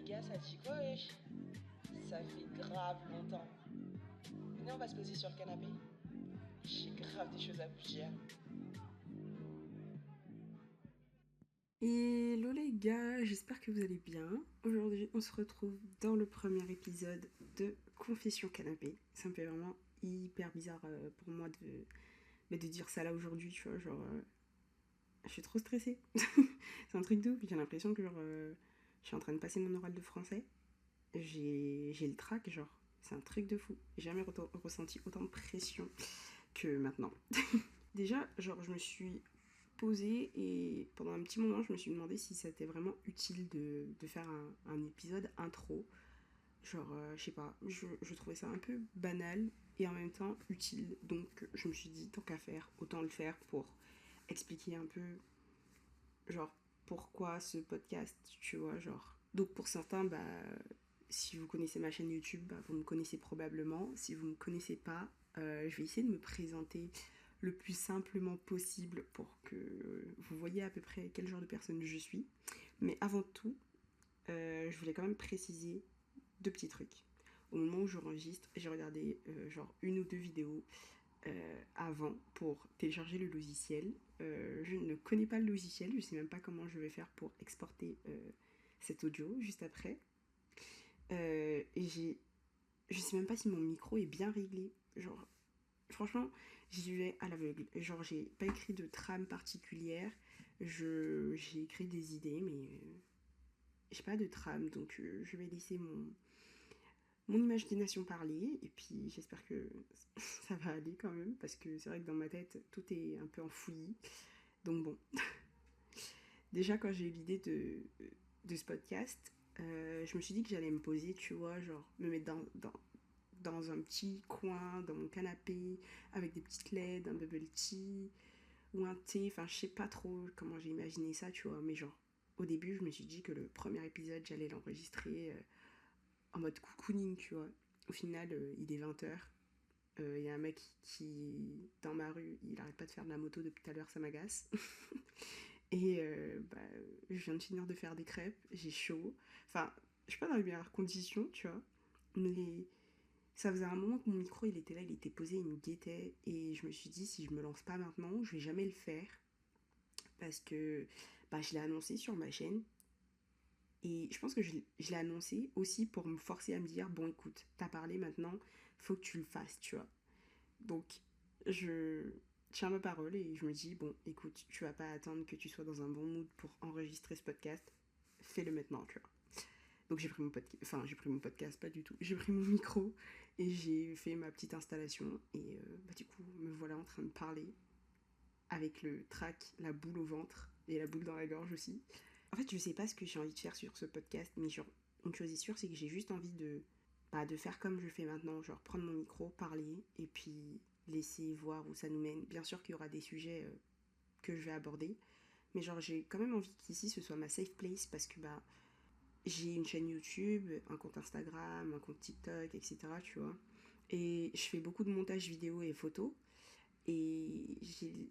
gars, ça dit quoi, wesh? Ça fait grave longtemps. Venez, on va se poser sur le canapé. J'ai grave des choses à vous dire. Hello les gars, j'espère que vous allez bien. Aujourd'hui, on se retrouve dans le premier épisode de Confession Canapé. Ça me fait vraiment hyper bizarre pour moi de dire ça là aujourd'hui, tu vois, genre... je suis trop stressée. C'est un truc de ouf, j'ai l'impression que genre... je suis en train de passer mon oral de français. J'ai le trac, genre... C'est un truc de fou. J'ai jamais ressenti autant de pression que maintenant. Déjà, genre, je me suis posée et pendant un petit moment, je me suis demandé si c'était vraiment utile de faire un épisode intro. Genre, je sais pas, je trouvais ça un peu banal et en même temps utile. Donc, je me suis dit, tant qu'à faire, autant le faire pour expliquer un peu, genre, pourquoi ce podcast, tu vois, genre. Donc, pour certains, bah, si vous connaissez ma chaîne YouTube, bah, vous me connaissez probablement. Si vous ne me connaissez pas, je vais essayer de me présenter le plus simplement possible pour que vous voyez à peu près quel genre de personne je suis. Mais avant tout, je voulais quand même préciser deux petits trucs. Au moment où j'enregistre, j'ai regardé genre une ou deux vidéos avant pour télécharger le logiciel. Je ne connais pas le logiciel, je ne sais même pas comment je vais faire pour exporter cet audio juste après. Et je sais même pas si mon micro est bien réglé. Genre, franchement, j'y vais à l'aveugle. Genre, j'ai pas écrit de trame particulière. J'ai écrit des idées, mais j'ai pas de trame. Donc, je vais laisser mon imagination parler. Et puis, j'espère que ça va aller quand même. Parce que c'est vrai que dans ma tête, tout est un peu en fouillis. Donc, bon. Déjà, quand j'ai eu l'idée de ce podcast, je me suis dit que j'allais me poser, tu vois, genre, me mettre dans un petit coin, dans mon canapé, avec des petites LED, un bubble tea ou un thé. Enfin, je sais pas trop comment j'ai imaginé ça, tu vois. Mais genre, au début, je me suis dit que le premier épisode, j'allais l'enregistrer en mode cocooning, tu vois. Au final, il est 20h. Il y a un mec qui, dans ma rue, il arrête pas de faire de la moto depuis tout à l'heure, ça m'agace. Et bah, je viens de finir de faire des crêpes, j'ai chaud. Enfin, je suis pas dans les meilleures conditions, tu vois. Mais ça faisait un moment que mon micro, il était là, il était posé, il me guettait. Et je me suis dit, si je me lance pas maintenant, je vais jamais le faire. Parce que bah, je l'ai annoncé sur ma chaîne. Et je pense que je l'ai annoncé aussi pour me forcer à me dire, bon écoute, t'as parlé maintenant, faut que tu le fasses, tu vois. Donc, je tiens ma parole et je me dis, bon écoute, tu vas pas attendre que tu sois dans un bon mood pour enregistrer ce podcast. Fais-le maintenant, tu vois. Donc j'ai pris mon podcast, pas du tout. J'ai pris mon micro et j'ai fait ma petite installation. Et bah, du coup, me voilà en train de parler avec le trac, la boule au ventre et la boule dans la gorge aussi. En fait, je sais pas ce que j'ai envie de faire sur ce podcast, mais genre, une chose est sûre, c'est que j'ai juste envie de faire comme je fais maintenant, genre prendre mon micro, parler et puis laisser voir où ça nous mène. Bien sûr qu'il y aura des sujets que je vais aborder, mais genre j'ai quand même envie qu'ici ce soit ma safe place parce que bah j'ai une chaîne YouTube, un compte Instagram, un compte TikTok, etc. Tu vois. Et je fais beaucoup de montage vidéo et photos. Et j'ai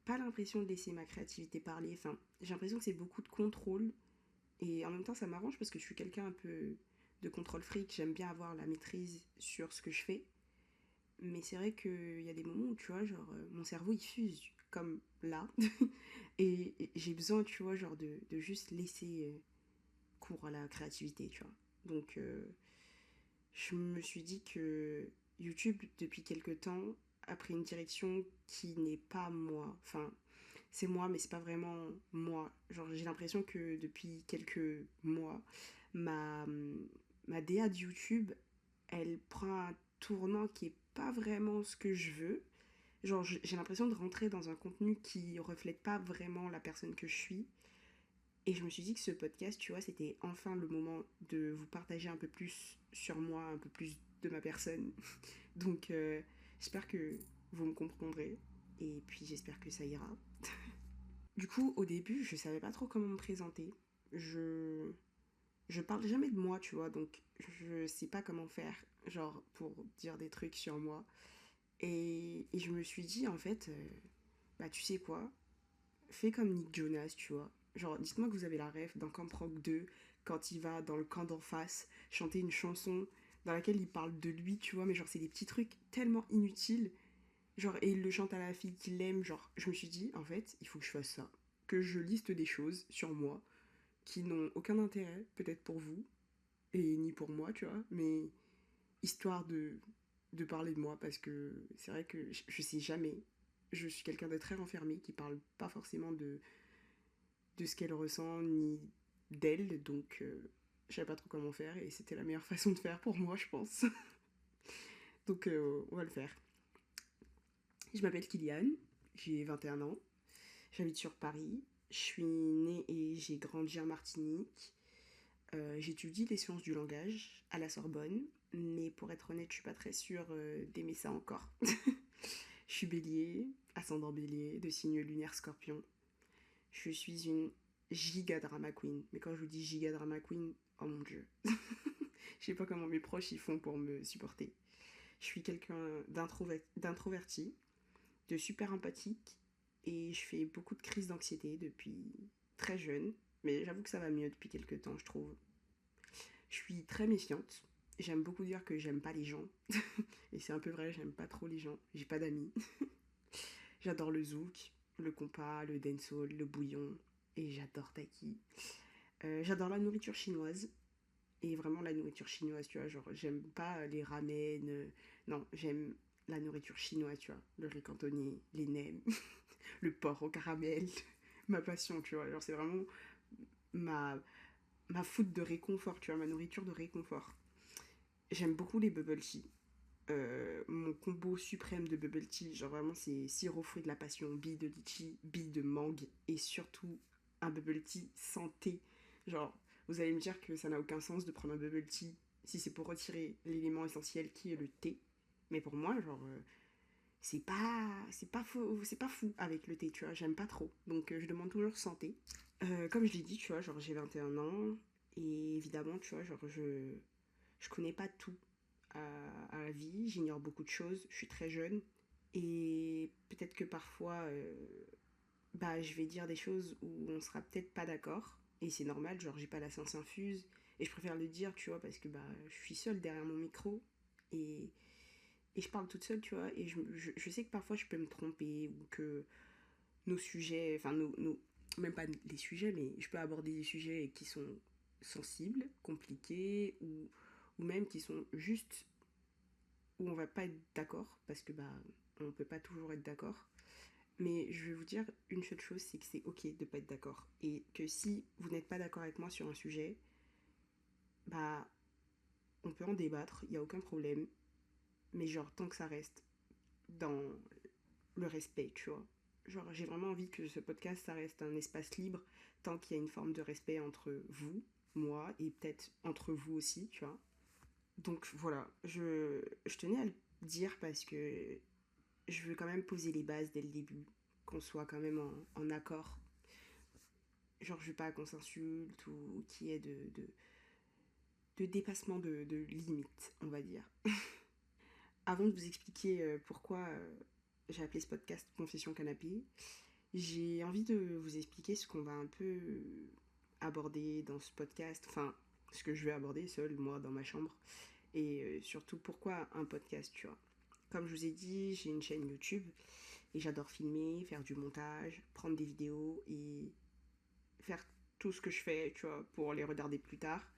pas l'impression de laisser ma créativité parler. Enfin, j'ai l'impression que c'est beaucoup de contrôle. Et en même temps, ça m'arrange parce que je suis quelqu'un un peu de contrôle fric. J'aime bien avoir la maîtrise sur ce que je fais. Mais c'est vrai qu'il y a des moments où, tu vois, genre, mon cerveau, il fuse, comme là. Et j'ai besoin, tu vois, genre, de juste laisser cours à la créativité, tu vois. Donc, je me suis dit que YouTube, depuis quelques temps, a pris une direction qui n'est pas moi. Enfin, c'est moi, mais c'est pas vraiment moi. Genre, j'ai l'impression que depuis quelques mois, ma, ma DA de YouTube, elle prend un tournant qui est pas vraiment ce que je veux. Genre, j'ai l'impression de rentrer dans un contenu qui reflète pas vraiment la personne que je suis. Et je me suis dit que ce podcast, tu vois, c'était enfin le moment de vous partager un peu plus sur moi, un peu plus de ma personne. Donc, j'espère que vous me comprendrez. Et puis, j'espère que ça ira. Du coup, au début, je savais pas trop comment me présenter. Je, je parle jamais de moi, tu vois, donc je sais pas comment faire, genre, pour dire des trucs sur moi. Et je me suis dit, en fait, bah, tu sais quoi, fais comme Nick Jonas, tu vois. Genre, dites-moi que vous avez la ref dans Camp Rock 2, quand il va dans le camp d'en face, chanter une chanson dans laquelle il parle de lui, tu vois, mais genre, c'est des petits trucs tellement inutiles. Genre, et il le chante à la fille qu'il aime, genre, je me suis dit, en fait, il faut que je fasse ça. Que je liste des choses sur moi qui n'ont aucun intérêt, peut-être pour vous, et ni pour moi, tu vois, mais histoire de parler de moi, parce que c'est vrai que je sais jamais. Je suis quelqu'un de très renfermé, qui parle pas forcément de ce qu'elle ressent, ni d'elle, donc je savais pas trop comment faire, et c'était la meilleure façon de faire pour moi, je pense. Donc on va le faire. Je m'appelle Kylian, j'ai 21 ans, j'habite sur Paris, je suis née et j'ai grandi en Martinique. J'étudie les sciences du langage à la Sorbonne, mais pour être honnête, je suis pas très sûre d'aimer ça encore. Je suis bélier, ascendant bélier, de signe lunaire scorpion. Je suis une giga drama queen. Mais quand je vous dis giga drama queen, oh mon dieu. Je sais pas comment mes proches y font pour me supporter. Je suis quelqu'un d'introverti, de super empathique, et je fais beaucoup de crises d'anxiété depuis très jeune. Mais j'avoue que ça va mieux depuis quelques temps, je trouve. Je suis très méfiante. J'aime beaucoup dire que j'aime pas les gens. Et c'est un peu vrai, j'aime pas trop les gens. J'ai pas d'amis. J'adore le zouk, le compas, le dancehall, le bouillon. Et j'adore Taki. J'adore la nourriture chinoise. Et vraiment la nourriture chinoise, tu vois. Genre, j'aime pas les ramen. Non, j'aime la nourriture chinoise, tu vois. Le riz cantonais, les nems, le porc au caramel. Ma passion, tu vois. Genre, c'est vraiment ma, ma food de réconfort, tu vois. Ma nourriture de réconfort. J'aime beaucoup les bubble tea. Mon combo suprême de bubble tea, genre vraiment c'est sirop fruit de la passion, bille de litchi, bille de mangue et surtout un bubble tea sans thé. Genre, vous allez me dire que ça n'a aucun sens de prendre un bubble tea si c'est pour retirer l'élément essentiel qui est le thé. Mais pour moi, genre, c'est pas fou avec le thé, tu vois, j'aime pas trop. Donc je demande toujours sans thé. Comme je l'ai dit, tu vois, genre j'ai 21 ans et évidemment, tu vois, genre je connais pas tout à la vie, j'ignore beaucoup de choses, je suis très jeune et peut-être que parfois bah, je vais dire des choses où on sera peut-être pas d'accord et c'est normal, genre j'ai pas la science infuse et je préfère le dire, tu vois, parce que bah, je suis seule derrière mon micro et, et je parle toute seule, tu vois, et je sais que parfois je peux me tromper ou que nos sujets, enfin même pas les sujets, mais je peux aborder des sujets qui sont sensibles, compliqués ou même qui sont juste où on va pas être d'accord parce que bah on peut pas toujours être d'accord. Mais je vais vous dire une seule chose, c'est que c'est ok de pas être d'accord et que si vous n'êtes pas d'accord avec moi sur un sujet, bah on peut en débattre, il y a aucun problème, mais genre tant que ça reste dans le respect, tu vois. Genre j'ai vraiment envie que ce podcast ça reste un espace libre tant qu'il y a une forme de respect entre vous, moi et peut-être entre vous aussi, tu vois. Donc voilà, je tenais à le dire parce que je veux quand même poser les bases dès le début, qu'on soit quand même en accord. Genre, je veux pas qu'on s'insulte ou qu'il y ait de dépassement de limites, on va dire. Avant de vous expliquer pourquoi j'ai appelé ce podcast Confession Canapé, j'ai envie de vous expliquer ce qu'on va un peu aborder dans ce podcast, enfin, ce que je vais aborder seul, moi, dans ma chambre, et surtout pourquoi un podcast, tu vois. Comme je vous ai dit, j'ai une chaîne YouTube et j'adore filmer, faire du montage, prendre des vidéos et faire tout ce que je fais, tu vois, pour les regarder plus tard.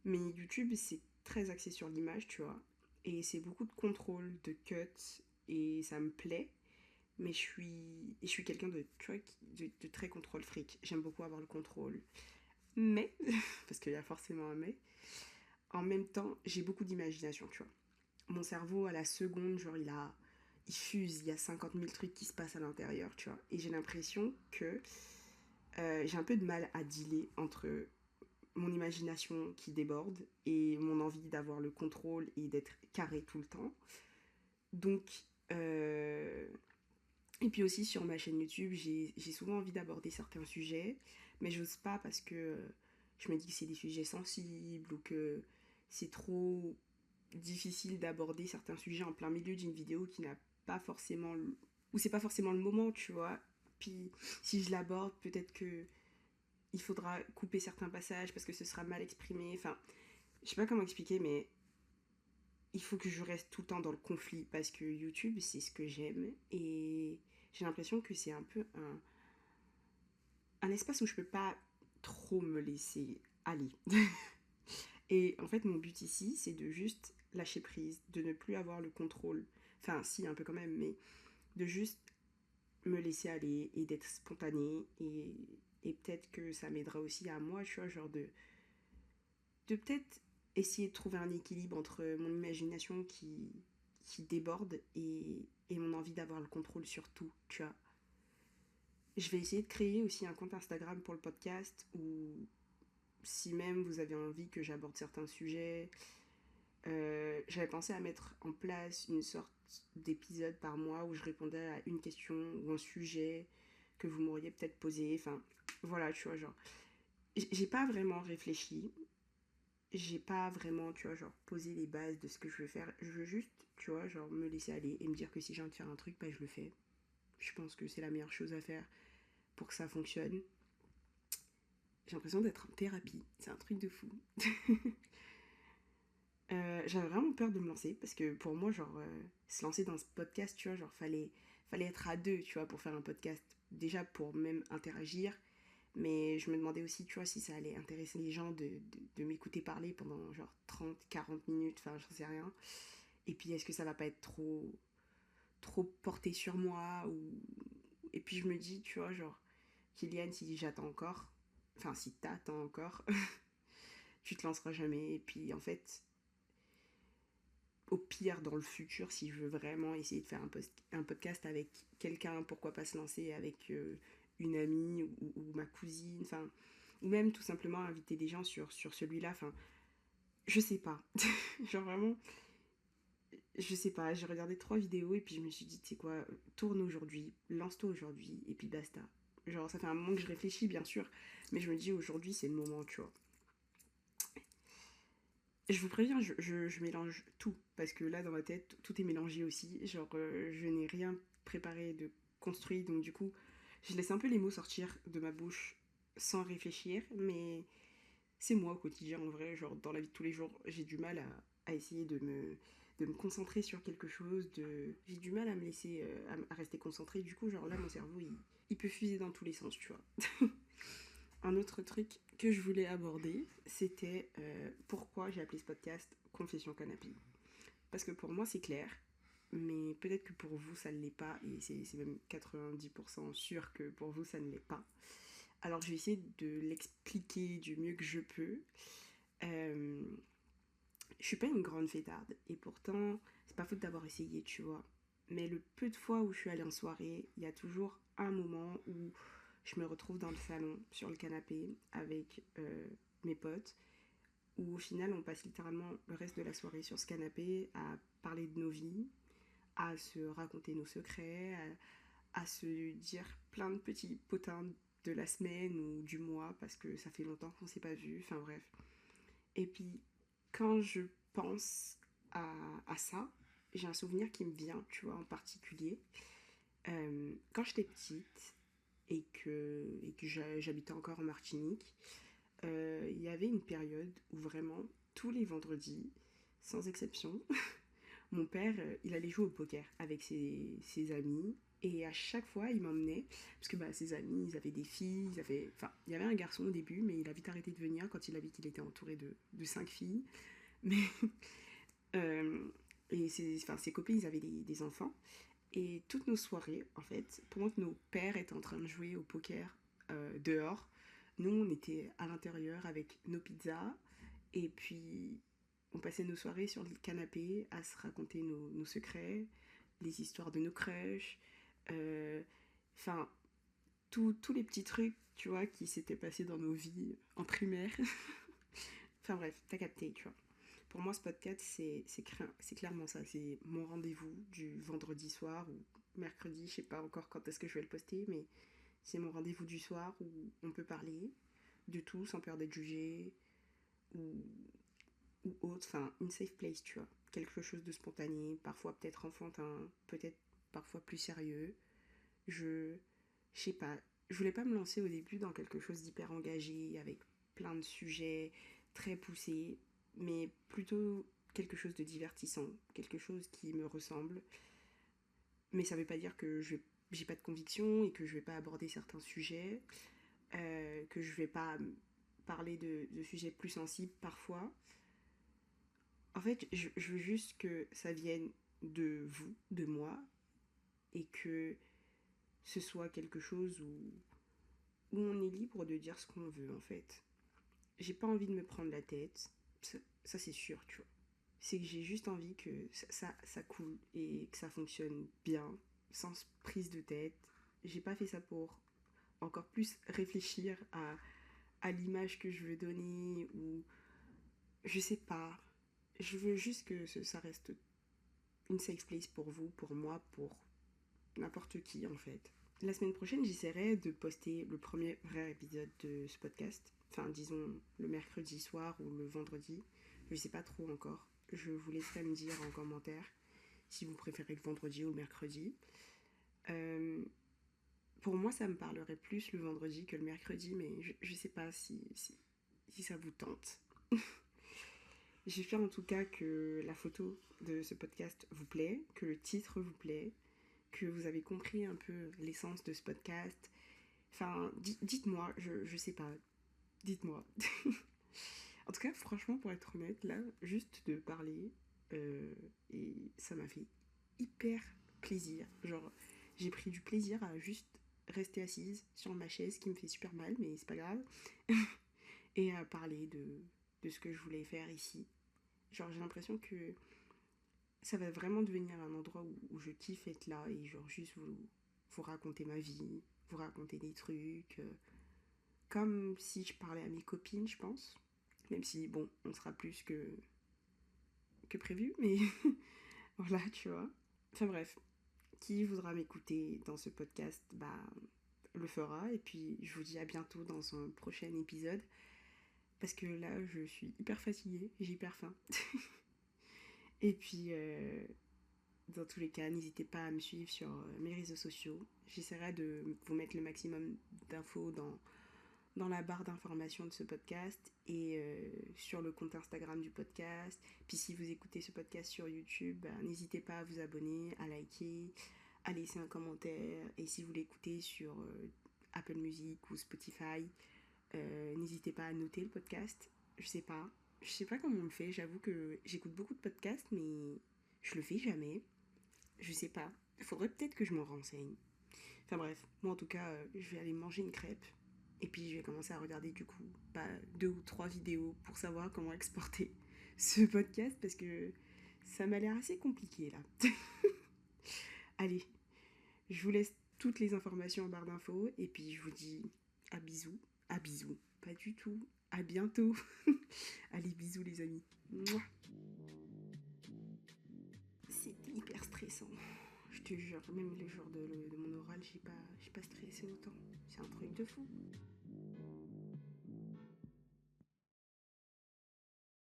Mais YouTube, c'est très axé sur l'image, tu vois, et c'est beaucoup de contrôle, de cuts, et ça me plaît. Mais je suis quelqu'un de très contrôle fric. J'aime beaucoup avoir le contrôle. Mais, parce qu'il y a forcément un mais, en même temps, j'ai beaucoup d'imagination, tu vois. Mon cerveau, à la seconde, genre, il fuse, il y a 50 000 trucs qui se passent à l'intérieur, tu vois. Et j'ai l'impression que j'ai un peu de mal à dealer entre mon imagination qui déborde et mon envie d'avoir le contrôle et d'être carré tout le temps. Donc, et puis aussi sur ma chaîne YouTube, j'ai souvent envie d'aborder certains sujets, mais j'ose pas parce que je me dis que c'est des sujets sensibles ou que c'est trop difficile d'aborder certains sujets en plein milieu d'une vidéo qui n'a pas forcément... ou c'est pas forcément le moment, tu vois. Puis si je l'aborde, peut-être que il faudra couper certains passages parce que ce sera mal exprimé. Enfin, je sais pas comment expliquer, mais il faut que je reste tout le temps dans le conflit parce que YouTube, c'est ce que j'aime et j'ai l'impression que c'est un peu un espace où je peux pas trop me laisser aller. Et en fait, mon but ici, c'est de juste lâcher prise, de ne plus avoir le contrôle. Enfin, si, un peu quand même, mais de juste me laisser aller et d'être spontanée. Et peut-être que ça m'aidera aussi à moi, tu vois, genre de peut-être essayer de trouver un équilibre entre mon imagination qui déborde et mon envie d'avoir le contrôle sur tout, tu vois. Je vais essayer de créer aussi un compte Instagram pour le podcast où si même vous avez envie que j'aborde certains sujets, j'avais pensé à mettre en place une sorte d'épisode par mois où je répondais à une question ou un sujet que vous m'auriez peut-être posé. Enfin, voilà, tu vois, genre, j'ai pas vraiment réfléchi. J'ai pas vraiment, tu vois, genre, posé les bases de ce que je veux faire. Je veux juste, tu vois, genre, me laisser aller et me dire que si j'ai envie de faire un truc, bah, je le fais. Je pense que c'est la meilleure chose à faire pour que ça fonctionne. J'ai l'impression d'être en thérapie. C'est un truc de fou. J'avais vraiment peur de me lancer parce que pour moi, genre, se lancer dans ce podcast, tu vois, genre, fallait être à deux, tu vois, pour faire un podcast. Déjà pour même interagir, mais je me demandais aussi, tu vois, si ça allait intéresser les gens de m'écouter parler pendant genre 30, 40 minutes, enfin, j'en sais rien. Et puis, est-ce que ça va pas être trop porté sur moi ou... Et puis, je me dis, tu vois, genre, Kylian, si j'attends encore, enfin, si t'attends encore, tu te lanceras jamais. Et puis, en fait, au pire, dans le futur, si je veux vraiment essayer de faire un podcast avec quelqu'un, pourquoi pas se lancer avec une amie ou ma cousine, enfin, ou même tout simplement inviter des gens sur celui-là, enfin, je sais pas. Genre vraiment, je sais pas, j'ai regardé 3 vidéos et puis je me suis dit, tu sais quoi, tourne aujourd'hui, lance-toi aujourd'hui, et puis basta. Genre, ça fait un moment que je réfléchis, bien sûr, mais je me dis, aujourd'hui, c'est le moment, tu vois. Je vous préviens, je mélange tout, parce que là, dans ma tête, tout est mélangé aussi. Genre, je n'ai rien préparé de construit, donc du coup, je laisse un peu les mots sortir de ma bouche sans réfléchir, mais c'est moi au quotidien, en vrai. Genre, dans la vie de tous les jours, j'ai du mal à essayer de me concentrer sur quelque chose, j'ai du mal à me laisser, à rester concentré. Du coup, genre là, mon cerveau, il peut fuser dans tous les sens, tu vois. Un autre truc que je voulais aborder, c'était pourquoi j'ai appelé ce podcast Confession Canapé. Parce que pour moi, c'est clair, mais peut-être que pour vous, ça ne l'est pas, et c'est même 90% sûr que pour vous, ça ne l'est pas. Alors, je vais essayer de l'expliquer du mieux que je peux. Euh, je suis pas une grande fêtarde, et pourtant, c'est pas faute d'avoir essayé, tu vois. Mais le peu de fois où je suis allée en soirée, il y a toujours un moment où je me retrouve dans le salon, sur le canapé, avec mes potes, où au final on passe littéralement le reste de la soirée sur ce canapé à parler de nos vies, à se raconter nos secrets, à se dire plein de petits potins de la semaine ou du mois parce que ça fait longtemps qu'on s'est pas vu, enfin bref. Et puis quand je pense à ça, j'ai un souvenir qui me vient, tu vois, en particulier. Quand j'étais petite et que j'habitais encore en Martinique, il y avait une période où vraiment tous les vendredis, sans exception, mon père, il allait jouer au poker avec ses amis. Et à chaque fois, il m'emmenait, parce que bah, ses amis, ils avaient des filles, enfin, il y avait un garçon au début, mais il a vite arrêté de venir quand il a vu qu'il était entouré de 5 filles. Mais, euh, et ses copines, ils avaient des enfants. Et toutes nos soirées, en fait, pendant que nos pères étaient en train de jouer au poker dehors, nous, on était à l'intérieur avec nos pizzas. Et puis, on passait nos soirées sur le canapé à se raconter nos secrets, les histoires de nos crushs. Enfin, tous les petits trucs, tu vois, qui s'étaient passés dans nos vies en primaire. Enfin bref, t'as capté, tu vois. Pour moi, ce podcast, c'est clairement ça. C'est mon rendez-vous du vendredi soir ou mercredi, je sais pas encore quand est-ce que je vais le poster, mais c'est mon rendez-vous du soir où on peut parler de tout sans peur d'être jugé ou, ou autre. Enfin, une safe place, tu vois. Quelque chose de spontané, parfois peut-être enfantin, peut-être parfois plus sérieux. Je sais pas. je voulais pas me lancer au début dans quelque chose d'hyper engagé, avec plein de sujets très poussés, mais plutôt quelque chose de divertissant, quelque chose qui me ressemble. Mais ça veut pas dire que j'ai pas de conviction et que je vais pas aborder certains sujets, que je vais pas parler de sujets plus sensibles parfois. En fait, je veux juste que ça vienne de vous, de moi, et que ce soit quelque chose où on est libre de dire ce qu'on veut en fait. J'ai pas envie de me prendre la tête, ça c'est sûr, tu vois. C'est que j'ai juste envie que ça coule et que ça fonctionne bien, sans prise de tête. J'ai pas fait ça pour encore plus réfléchir à l'image que je veux donner ou je sais pas. Je veux juste que ça reste une safe place pour vous, pour moi, pour n'importe qui en fait. La semaine prochaine, j'essaierai de poster le premier vrai épisode de ce podcast. Enfin, disons le mercredi soir ou le vendredi. Je sais pas trop encore. Je vous laisserai me dire en commentaire si vous préférez le vendredi ou le mercredi. Pour moi, ça me parlerait plus le vendredi que le mercredi, mais je sais pas si ça vous tente. J'espère en tout cas que la photo de ce podcast vous plaît, que le titre vous plaît, que vous avez compris un peu l'essence de ce podcast. Enfin, dites-moi, je sais pas, dites-moi. En tout cas, franchement, pour être honnête, là, juste de parler, et ça m'a fait hyper plaisir. Genre, j'ai pris du plaisir à juste rester assise sur ma chaise qui me fait super mal, mais c'est pas grave, et à parler de ce que je voulais faire ici. Genre, j'ai l'impression que ça va vraiment devenir un endroit où je kiffe être là et genre juste vous raconter ma vie, vous raconter des trucs, comme si je parlais à mes copines, je pense. Même si, bon, on sera plus que prévu, mais voilà, tu vois. Enfin bref, qui voudra m'écouter dans ce podcast, bah, le fera. Et puis, je vous dis à bientôt dans un prochain épisode. Parce que là, je suis hyper fatiguée, j'ai hyper faim. Et puis, dans tous les cas, n'hésitez pas à me suivre sur mes réseaux sociaux. J'essaierai de vous mettre le maximum d'infos dans la barre d'information de ce podcast et sur le compte Instagram du podcast. Puis si vous écoutez ce podcast sur YouTube, n'hésitez pas à vous abonner, à liker, à laisser un commentaire. Et si vous l'écoutez sur Apple Music ou Spotify, n'hésitez pas à noter le podcast. Je sais pas comment on le fait. J'avoue que j'écoute beaucoup de podcasts, mais je le fais jamais. Je sais pas. Il faudrait peut-être que je m'en renseigne. Enfin bref, moi en tout cas, je vais aller manger une crêpe. Et puis je vais commencer à regarder du coup 2 ou 3 vidéos pour savoir comment exporter ce podcast parce que ça m'a l'air assez compliqué là. Allez, je vous laisse toutes les informations en barre d'infos et puis je vous dis à bisous, pas du tout, à bientôt. Allez, bisous les amis. Mouah. C'était hyper stressant. Je te jure, même le jour de mon oral, j'ai pas stressé autant. C'est un truc de fou.